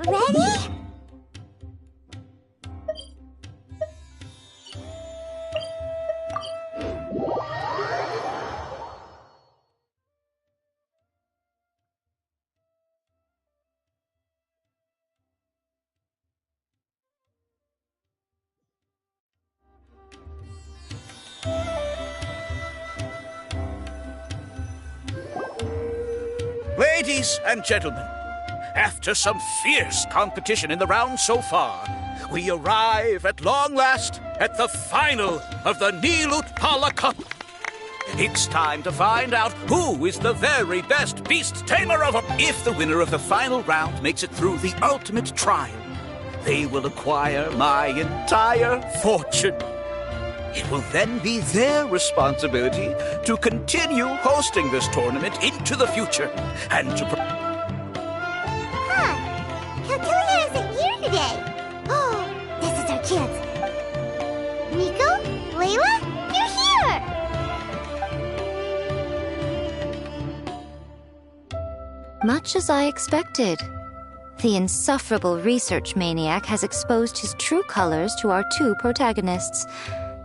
Ready? Ladies and gentlemen, after some fierce competition in the round so far, we arrive at long last at the final of the Nilutpala Cup. It's time to find out who is the very best beast tamer of them. If the winner of the final round makes it through the ultimate trial, they will acquire my entire fortune. It will then be their responsibility to continue hosting this tournament into the future and to... Caltilia isn't here today. Oh, this is our chance. Nico? Layla? You're here! Much as I expected. The insufferable research maniac has exposed his true colors to our two protagonists.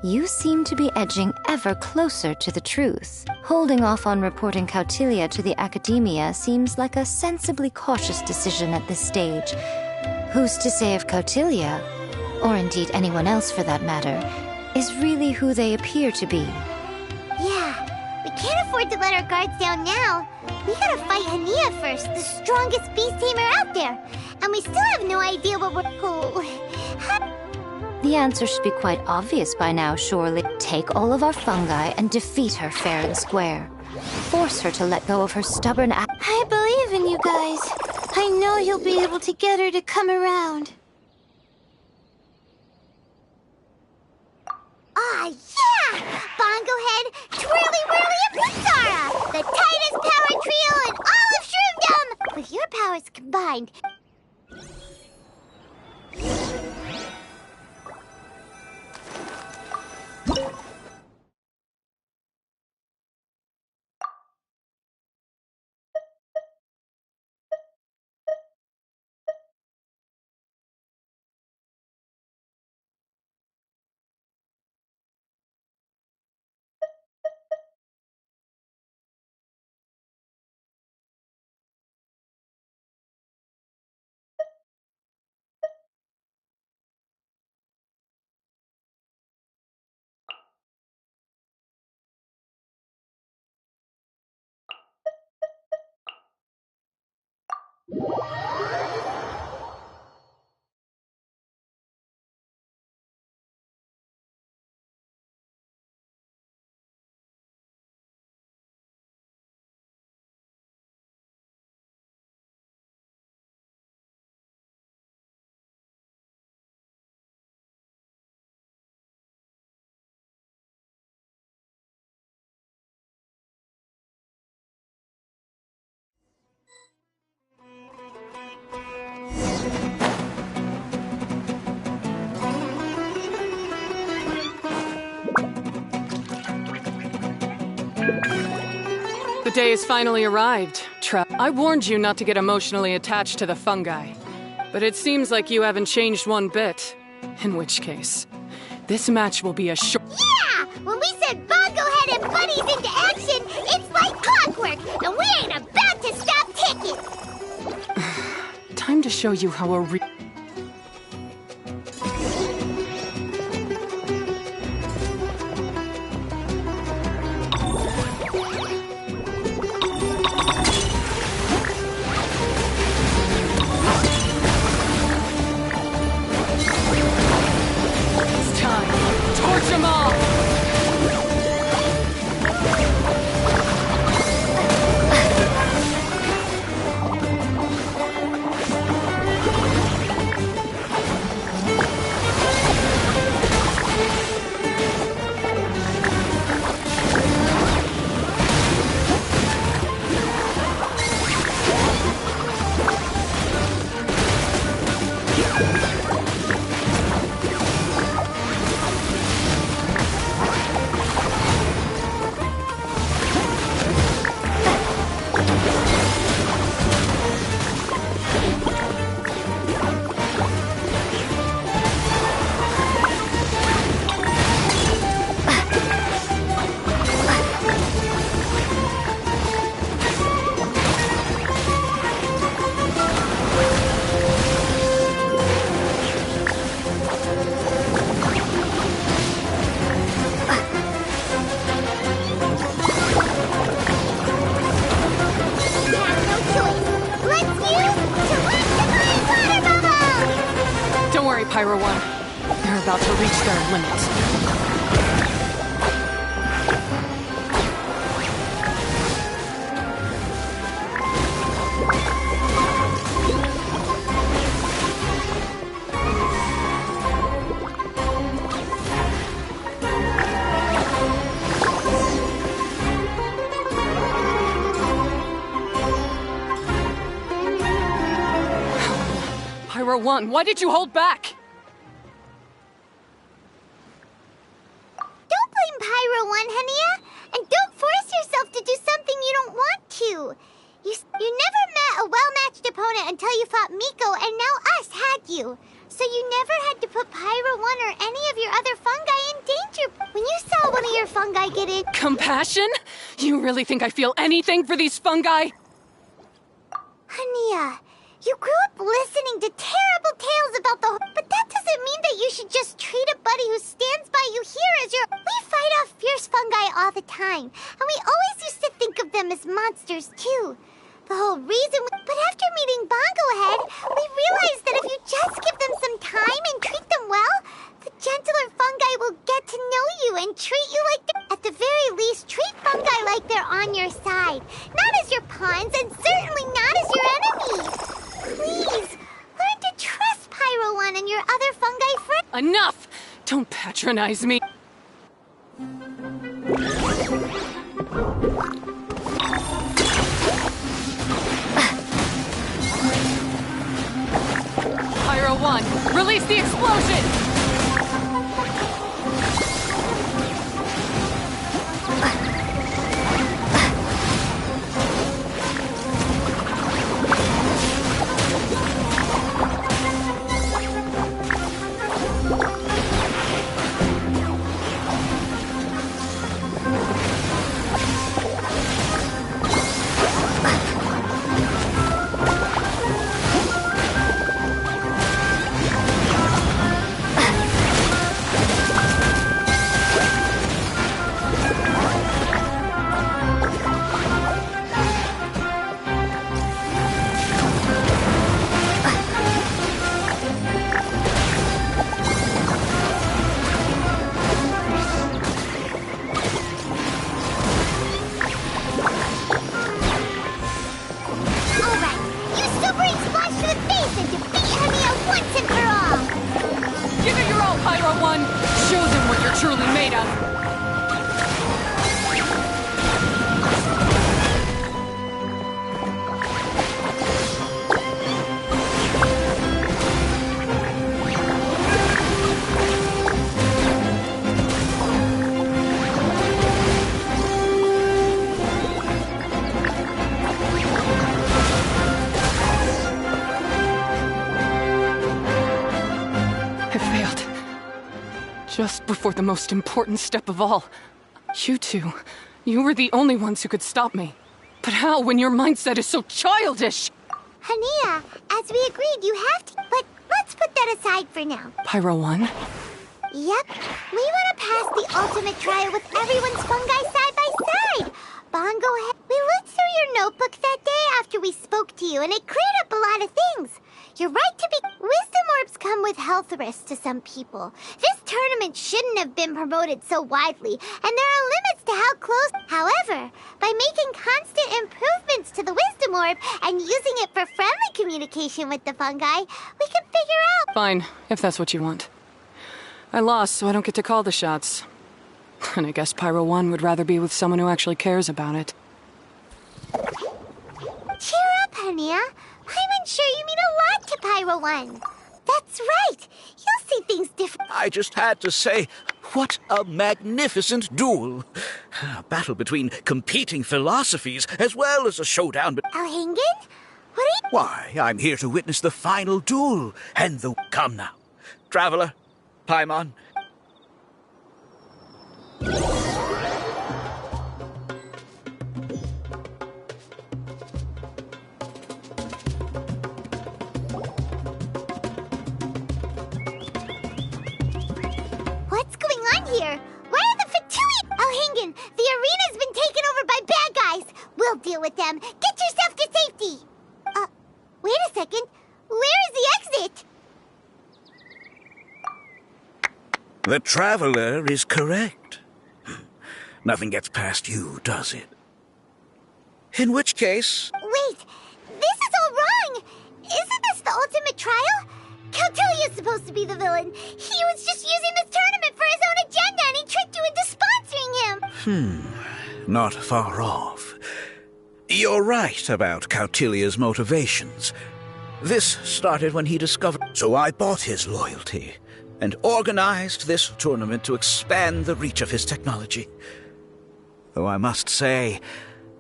You seem to be edging ever closer to the truth. Holding off on reporting Caltilia to the Academia seems like a sensibly cautious decision at this stage. Who's to say if Caltilia, or indeed anyone else for that matter, is really who they appear to be? Yeah, we can't afford to let our guards down now. We gotta fight Hania first, the strongest beast tamer out there. And we still have no idea what we're... The answer should be quite obvious by now, surely. Take all of our fungi and defeat her fair and square. Force her to let go of her stubborn I believe in you guys. I know you'll be able to get her to come around. Ah, yeah! Bongo Head, Twirly Whirly, and Pizarra! The tightest power trio in all of Shroomdom! With your powers combined... day has finally arrived. I warned you not to get emotionally attached to the fungi. But it seems like you haven't changed one bit. In which case, this match will be a short... Yeah! When we send Bongo Head and buddies into action, it's like clockwork, and we ain't about to stop ticking! Time to show you how a It's time. Torch them all! Pyro 1. They're about to reach their limit. Pyro 1, why did you hold back? Don't blame Pyro 1, Hania. And don't force yourself to do something you don't want to. You never met a well-matched opponent until you fought Miko, and now us had you. So you never had to put Pyro 1 or any of your other fungi in danger. When you saw one of your fungi get in... Compassion? You really think I feel anything for these fungi? Hania, you grew up listening to terrible tales about the... But that doesn't mean that you should just treat a buddy who stands by you here as your... We fight off fierce fungi all the time, and we always used to think of them as monsters, too. The whole reason... But after meeting Bongo Head, we realized that if you just give them some time and treat them well, the gentler fungi will get to know you and treat you like... At the very least, treat fungi like they're on your side. Not as your pawns, and certainly not as your enemies. Please, learn to trust Pyro 1 and your other fungi friends. Enough! Don't patronize me. Pyro 1, release the explosion! Pyro 1, show them what you're truly made of. Just before the most important step of all. You two, you were the only ones who could stop me. But how when your mindset is so childish? Hania, as we agreed, you have to... But let's put that aside for now. Pyro 1? Yep. We want to pass the ultimate trial with everyone's fungi side by side. Bongo, we looked through your notebook that day after we spoke to you, and it cleared up a lot of things. You're right to be... Wisdom orbs come with health risks to some people. This tournament shouldn't have been promoted so widely, and there are limits to how close... However, by making constant improvements to the wisdom orb and using it for friendly communication with the fungi, we can figure out... Fine, if that's what you want. I lost, so I don't get to call the shots. And I guess Pyro 1 would rather be with someone who actually cares about it. Cheer up, Hania. I'm sure you mean a lot to Pyro 1. That's right. You'll see things different. I just had to say, what a magnificent duel. A battle between competing philosophies as well as a showdown. Alhingen? What are you... Why, I'm here to witness the final duel and the... Come now. Traveler, Paimon. What's going on here? Why are the Fatui... Alhingen, the arena's been taken over by bad guys. We'll deal with them. Get yourself to safety. Wait a second. Where is the exit? The Traveler is correct. Nothing gets past you, does it? In which case... Wait, this is all wrong. Isn't this the ultimate trial? Cautilia's supposed to be the villain. He was just using this tournament for his own agenda, and he tricked you into sponsoring him. Not far off. You're right about Cautilia's motivations. This started when he discovered... So I bought his loyalty and organized this tournament to expand the reach of his technology. Though I must say,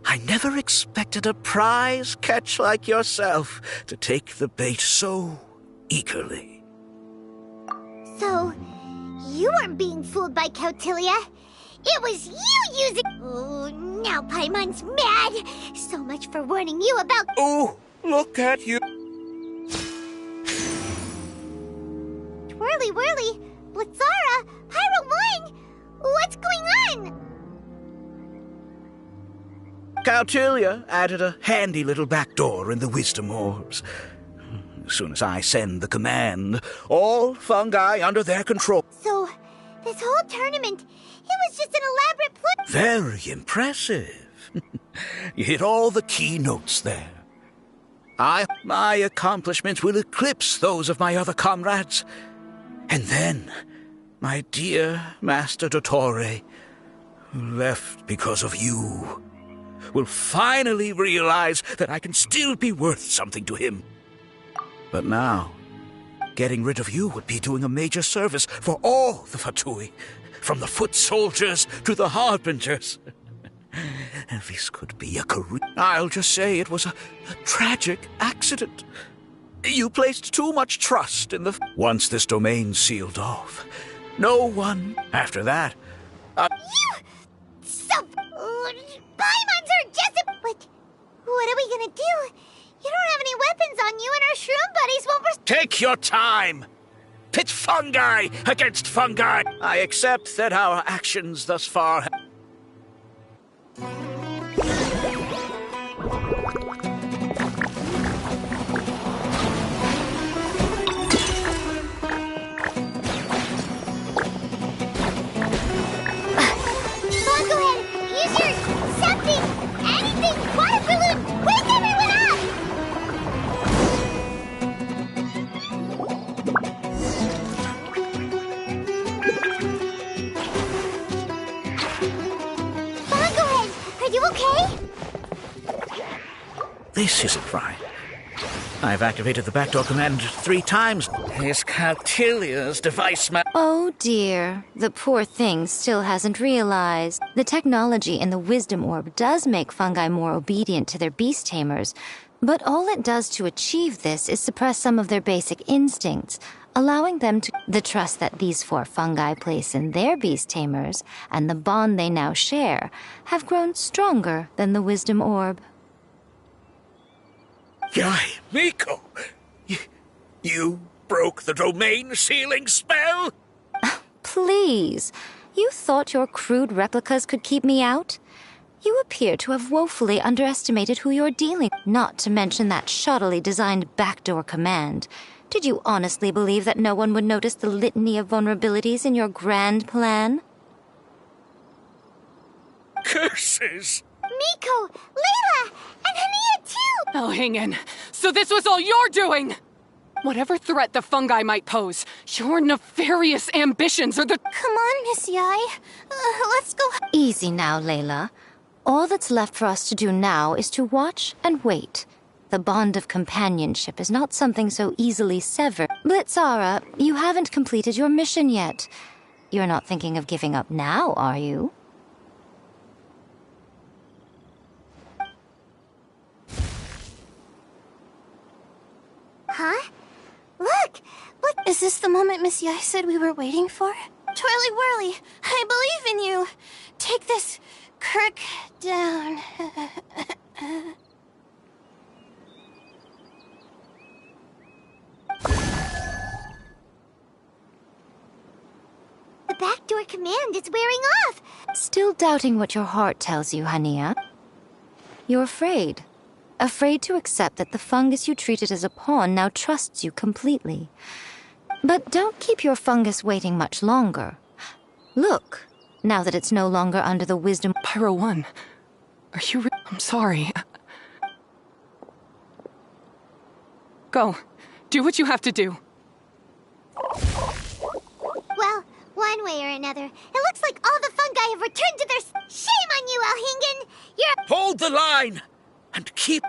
I never expected a prize catch like yourself to take the bait so eagerly. So, you weren't being fooled by Cautilia. It was you using... Oh, now Paimon's mad. So much for warning you about... Oh, look at you. Twirly whirly, Blitzara, Pyro 1, what's going on? Cautilia added a handy little back door in the wisdom orbs. As soon as I send the command, all fungi under their control. So, this whole tournament, it was just an elaborate plan. Very impressive. You hit all the key notes there. My accomplishments will eclipse those of my other comrades. And then, my dear Master Dottore, who left because of you, will finally realize that I can still be worth something to him. But now, getting rid of you would be doing a major service for all the Fatui, from the foot soldiers to the harbingers. And this could be a career. I'll just say it was a tragic accident. You placed too much trust in the... Once this domain sealed off, no one after that... You... So... Paimon's are just... But what are we gonna do? You don't have any weapons on you, and our shroom buddies won't... Take your time! Pit fungi against fungi! I accept that our actions thus far... This isn't right. I've activated the backdoor command 3 times. It's Cautilia's device Oh dear, the poor thing still hasn't realized. The technology in the wisdom orb does make fungi more obedient to their beast tamers, but all it does to achieve this is suppress some of their basic instincts. allowing them to... The trust that these 4 fungi place in their beast tamers and the bond they now share have grown stronger than the wisdom orb. Yai, Miko! You broke the domain sealing spell? Please, you thought your crude replicas could keep me out? You appear to have woefully underestimated who you're dealing, not to mention that shoddily designed backdoor command. Did you honestly believe that no one would notice the litany of vulnerabilities in your grand plan? Curses! Miko, Layla, and Hania too! Oh, hang in. So this was all you're doing! Whatever threat the fungi might pose, your nefarious ambitions are the... Come on, Miss Yai. Let's go. Easy now, Layla. All that's left for us to do now is to watch and wait. The bond of companionship is not something so easily severed. Blitzara, you haven't completed your mission yet. You're not thinking of giving up now, are you? Huh? Look! Is this the moment Miss Yai said we were waiting for? Twirly Whirly, I believe in you. Take this crook down. The backdoor command is wearing off. Still doubting what your heart tells you, Hania? You're afraid. Afraid to accept that the fungus you treated as a pawn now trusts you completely. But don't keep your fungus waiting much longer. Look, now that it's no longer under the wisdom... Pyro 1, are you I'm sorry. Go. Do what you have to do. Well, one way or another, it looks like all the fungi have returned to their... Shame on you, Elhingen! You're... Hold the line! And keep...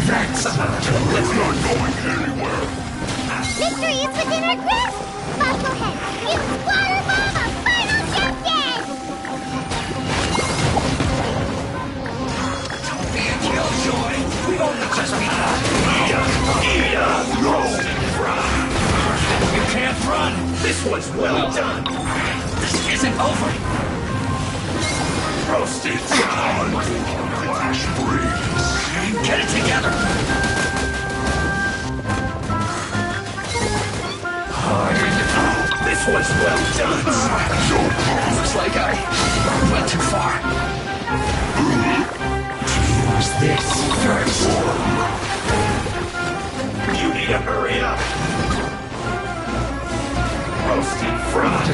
That's it's not going anywhere. Victory is within our grasp! Bobblehead, use water bomb of final champion! Don't be a killjoy. We don't just be You can't run. This was well done. This isn't over. Roasted down. Flash breeze. Get it together. This was well done. Looks like I went too far. Use this first. You need to hurry up. Roasted fried.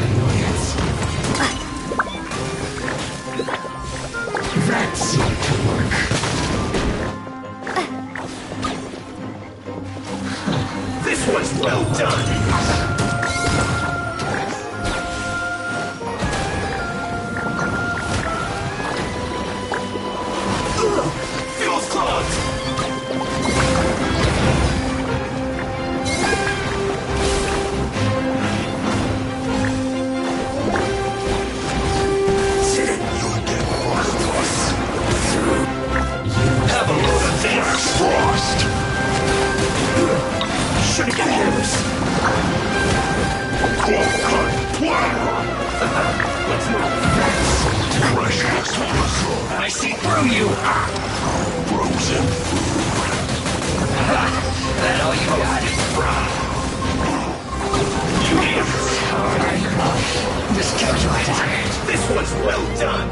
That seemed to work. This was well done. Feels clogged. Have a load of this. Frost. Should have got this. Cold cut plan. Let's move. Precious. I see through you. Frozen food. That all you got? You need miscalculated. This was well done.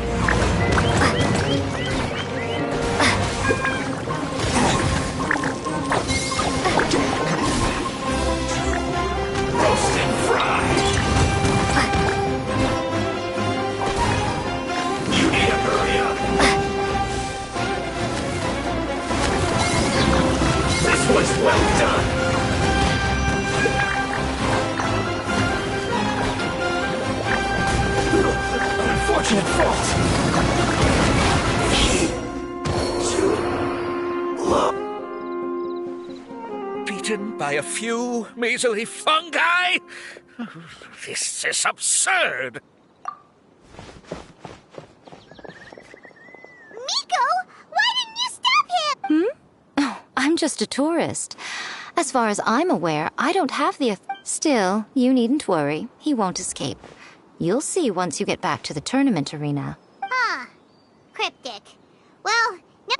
Roast and fried. You need to hurry up. This was well done. Unfortunate fault. Beaten by a few measly fungi? This is absurd. just a tourist. As far as I'm aware, I don't have the... Still, you needn't worry. He won't escape. You'll see once you get back to the tournament arena. Huh. Cryptic. Well, no...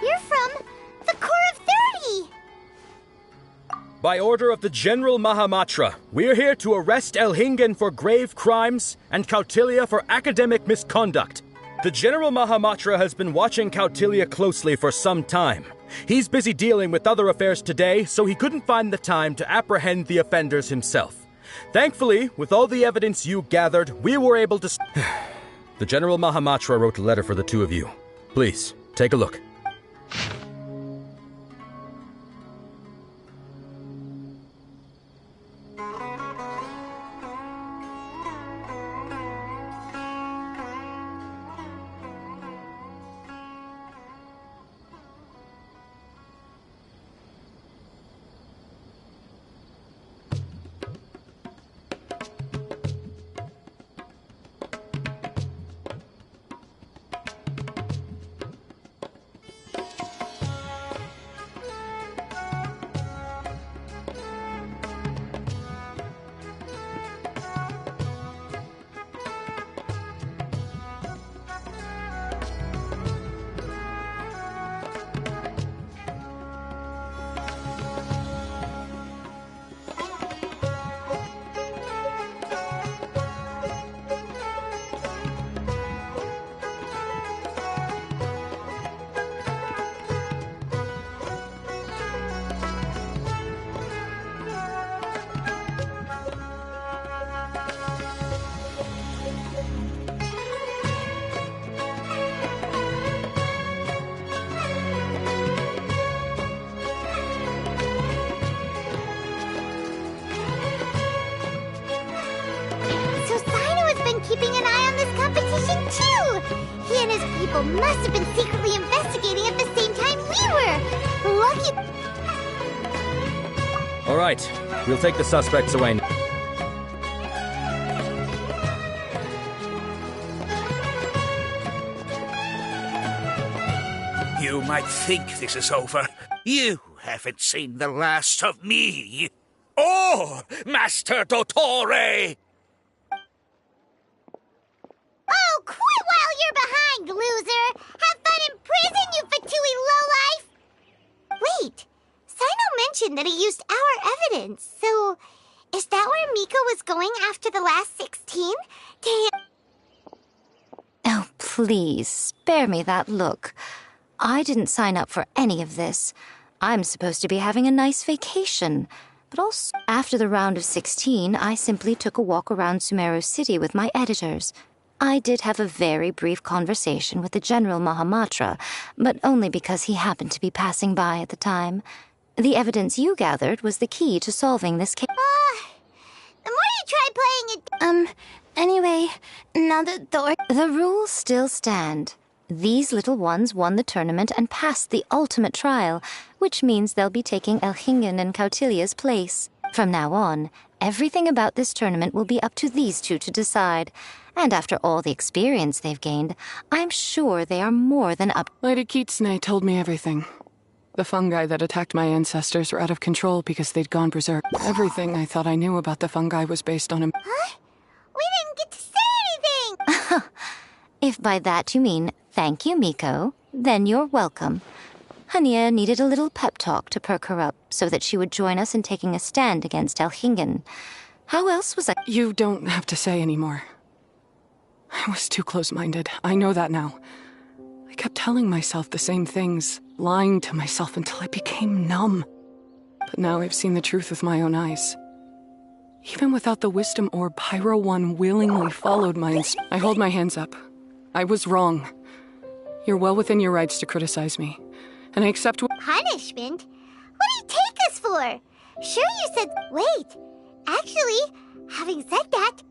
You're from the Corps of 30! By order of the General Mahamatra, we're here to arrest Elhingen for grave crimes and Kautilya for academic misconduct. The General Mahamatra has been watching Kautilya closely for some time. He's busy dealing with other affairs today, so he couldn't find the time to apprehend the offenders himself. Thankfully, with all the evidence you gathered, we were able to... The General Mahamatra wrote a letter for the two of you. Please, take a look. Keeping an eye on this competition, too! He and his people must have been secretly investigating at the same time we were! Lucky... All right, we'll take the suspects away now. You might think this is over. You haven't seen the last of me. Oh, Master Dottore! Oh, quit while you're behind, loser! Have fun in prison, you fatui lowlife! Wait, Sino mentioned that he used our evidence, so... Is that where Miko was going after the last 16? Oh, please, spare me that look. I didn't sign up for any of this. I'm supposed to be having a nice vacation. But also, after the round of 16, I simply took a walk around Sumeru City with my editors. I did have a very brief conversation with the General Mahamatra, but only because he happened to be passing by at the time. The evidence you gathered was the key to solving this case. The more you try playing it... Anyway, now that The rules still stand. These little ones won the tournament and passed the ultimate trial, which means they'll be taking Elhingen and Kautilya's place. From now on, everything about this tournament will be up to these two to decide. And after all the experience they've gained, I'm sure they are more than up. Lady Kitsune told me everything. The fungi that attacked my ancestors were out of control because they'd gone berserk. Everything I thought I knew about the fungi was based on him. Huh? We didn't get to say anything! If by that you mean thank you, Miko, then you're welcome. Hania needed a little pep talk to perk her up so that she would join us in taking a stand against Elhingen. How else was I— You don't have to say anymore. I was too close-minded. I know that now. I kept telling myself the same things, lying to myself until I became numb. But now I've seen the truth with my own eyes. Even without the wisdom orb, Pyro 1 willingly followed my I hold my hands up. I was wrong. You're well within your rights to criticize me. And I accept Punishment? What do you take us for? Sure you said— Wait. Actually, having said that—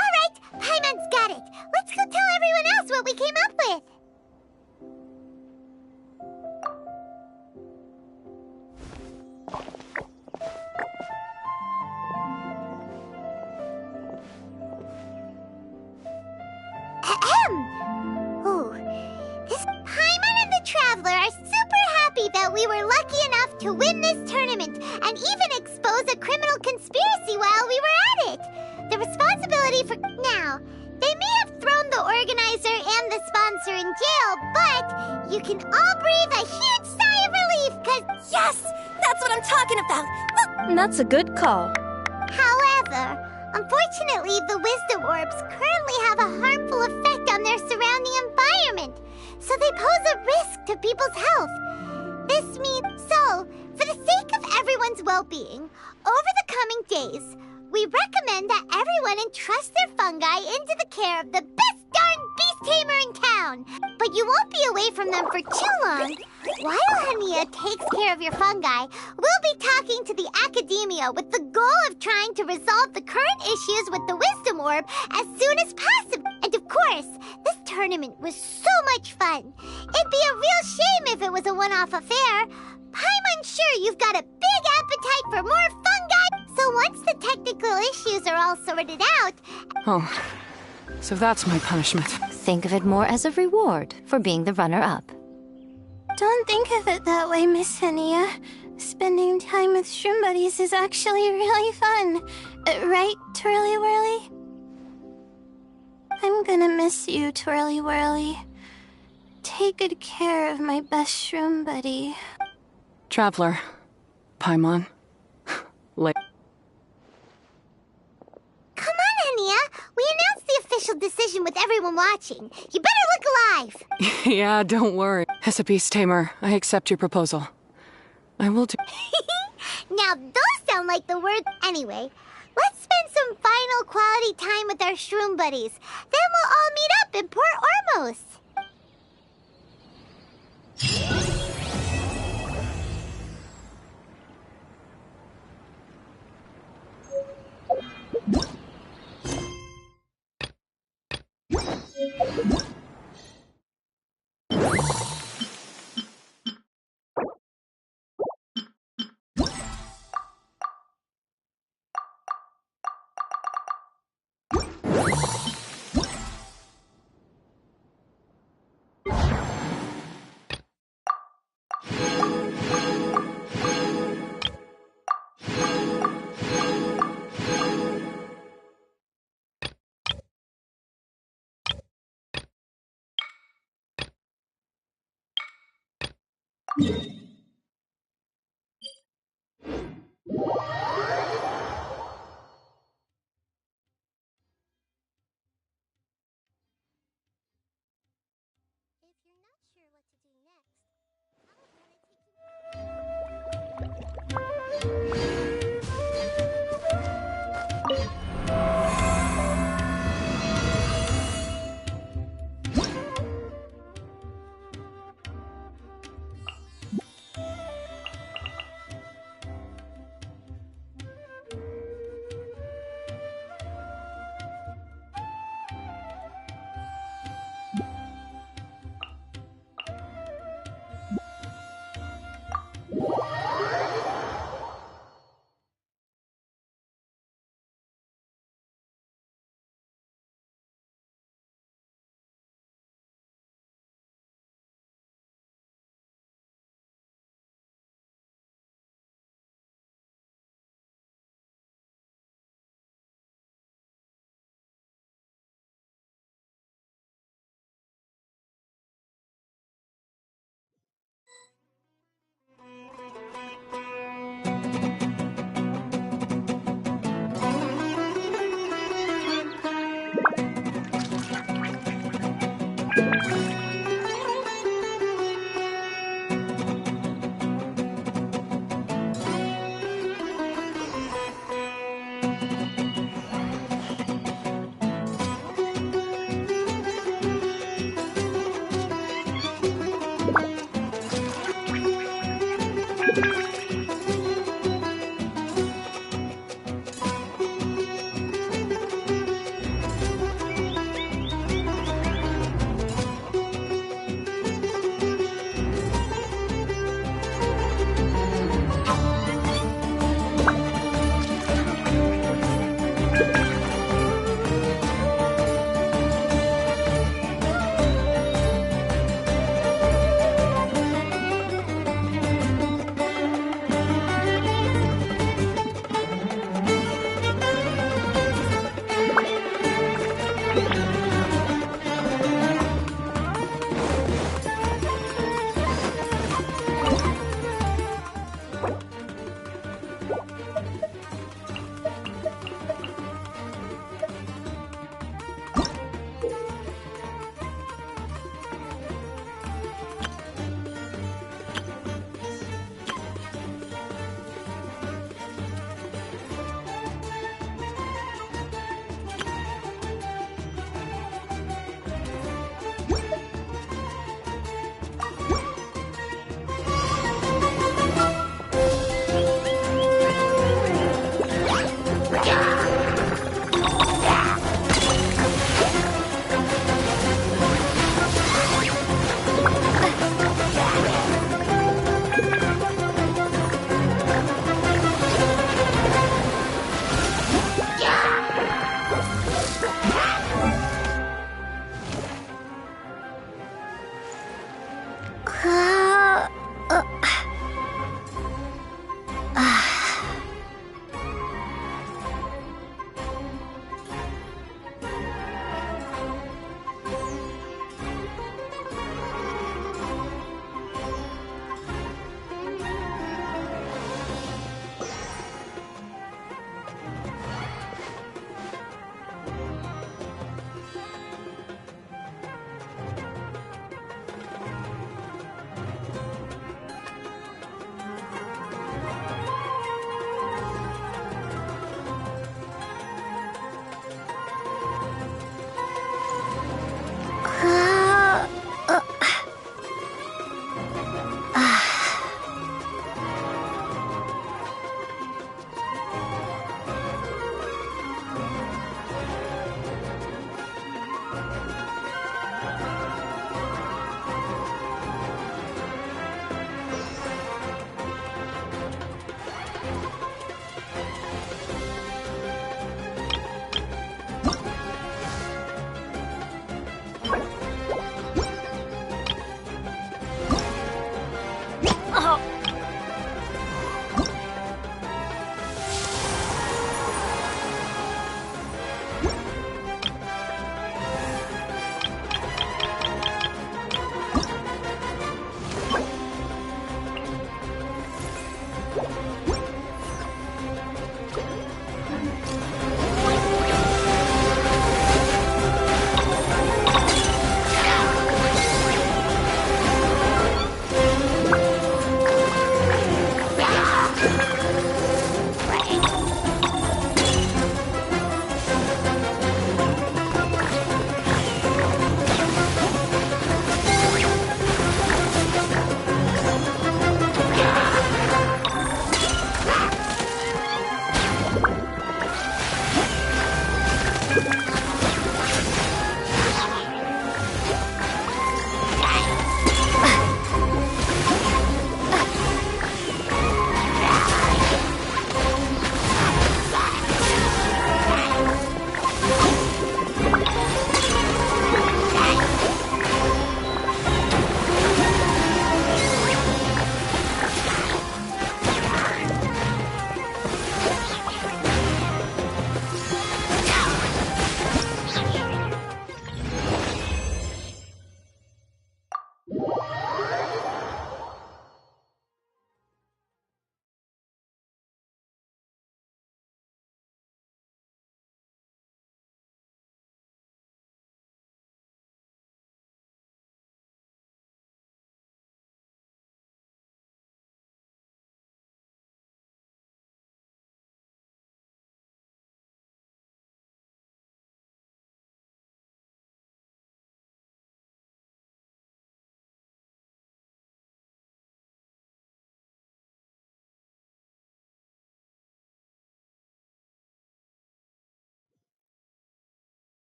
Alright, Paimon's got it. Let's go tell everyone else what we came up with. Ooh, this Paimon and the Traveler are super happy that we were lucky enough to win this tournament and even expose a criminal conspiracy while we were at it. The responsibility for— Now, they may have thrown the organizer and the sponsor in jail, but you can all breathe a huge sigh of relief because— Yes! That's what I'm talking about! Look! That's a good call. However, unfortunately, the wisdom orbs currently have a harmful effect on their surrounding environment, so they pose a risk to people's health. This means— So, for the sake of everyone's well-being, over the coming days, we recommend that everyone entrust their fungi into the care of the best darn beast tamer in town. But you won't be away from them for too long. While Hania takes care of your fungi, we'll be talking to the academia with the goal of trying to resolve the current issues with the wisdom orb as soon as possible. And of course, this tournament was so much fun. It'd be a real shame if it was a one-off affair. I'm sure you've got a big appetite for more fungi. So once the technical issues are all sorted out— Oh, so that's my punishment. Think of it more as a reward for being the runner-up. Don't think of it that way, Miss Hania. Spending time with shroom buddies is actually really fun. Right, Twirly Whirly? I'm gonna miss you, Twirly Whirly. Take good care of my best shroom buddy. Traveler. Paimon. Come on, Hania. We announced the official decision with everyone watching. You better look alive. Yeah, don't worry. As a beast tamer, I accept your proposal. I will do— Now, those sound like the words— Anyway, let's spend some final quality time with our shroom buddies. Then we'll all meet up in Port Ormos.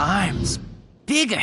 arms bigger.